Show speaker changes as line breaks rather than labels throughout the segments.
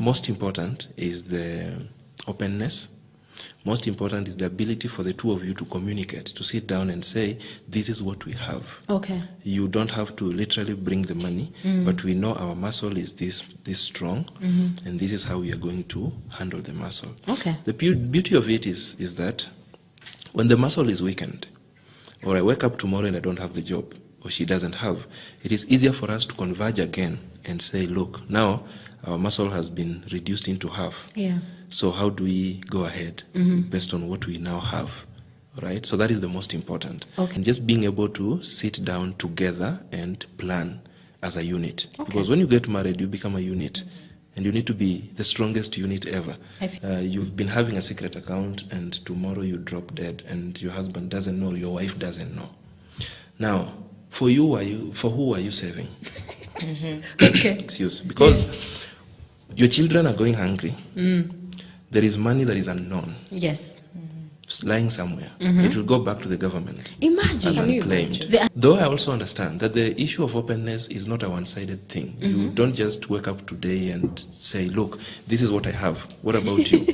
Most important is the openness. Most important is the ability for the two of you to communicate, to sit down and say, this is what we have.
Okay.
You don't have to literally bring the money, but we know our muscle is this strong, and this is how we are going to handle the muscle.
Okay.
The beauty of it is that when the muscle is weakened, or I wake up tomorrow and I don't have the job, or she doesn't have, it is easier for us to converge again and say, look, now our muscle has been reduced into half.
Yeah.
So how do we go ahead based on what we now have, right? So that is the most important.
Okay.
And just being able to sit down together and plan as a unit.
Okay.
Because when you get married, you become a unit. And you need to be the strongest unit ever. You've been having a secret account, and tomorrow you drop dead, and your husband doesn't know, your wife doesn't know. Now, for who are you saving?
Okay.
Excuse. Because your children are going hungry. There is money that is unknown.
Yes.
It's lying somewhere. It will go back to the government.
Imagine.
As unclaimed. Though I also understand that the issue of openness is not a one-sided thing. You don't just wake up today and say, look, this is what I have. What about you?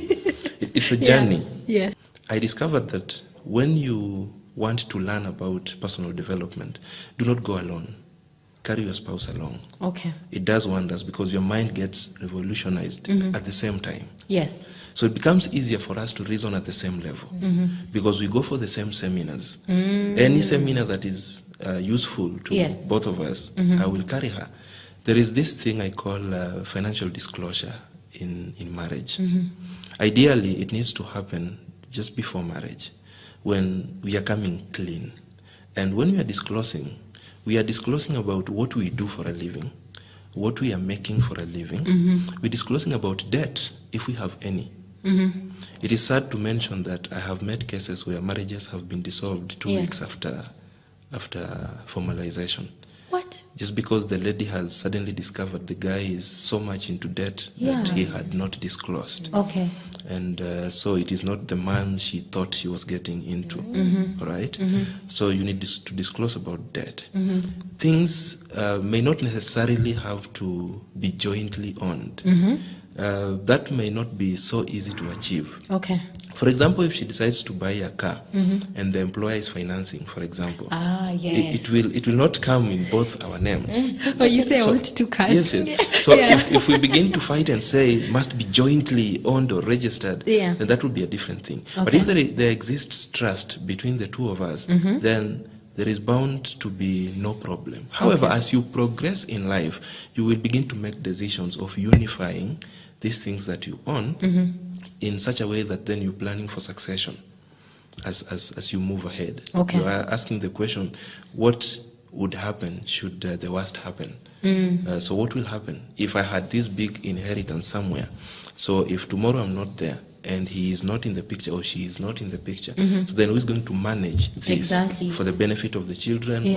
It's a journey.
Yes.
I discovered that when you want to learn about personal development, do not go alone. Carry your spouse along.
Okay.
It does wonders because your mind gets revolutionized at the same time.
Yes.
So it becomes easier for us to reason at the same level because we go for the same seminars. Any seminar that is useful to both of us, I will carry her. There is this thing I call financial disclosure in marriage. Ideally, it needs to happen just before marriage when we are coming clean. And when we are disclosing about what we do for a living, what we are making for a living. We're disclosing about debt, if we have any. It is sad to mention that I have met cases where marriages have been dissolved 2 weeks after formalization.
What?
Just because the lady has suddenly discovered the guy is so much into debt that he had not disclosed.
Okay.
And so it is not the man she thought she was getting into, right? So you need to disclose about debt. Things may not necessarily have to be jointly owned. That may not be so easy to achieve.
Okay.
For example, if she decides to buy a car and the employer is financing, for example, it will not come in both our names.
Oh, you say I want 2 cars.
Yes. So if we begin to fight and say it must be jointly owned or registered, then that would be a different thing. Okay. But if there exists trust between the two of us, then there is bound to be no problem. However, as you progress in life, you will begin to make decisions of unifying these things that you own in such a way that then you're planning for succession as you move ahead.
Okay.
You are asking the question, what would happen should the worst happen? So what will happen if I had this big inheritance somewhere? So if tomorrow I'm not there and he is not in the picture or she is not in the picture, so then who's going to manage this for the benefit of the children?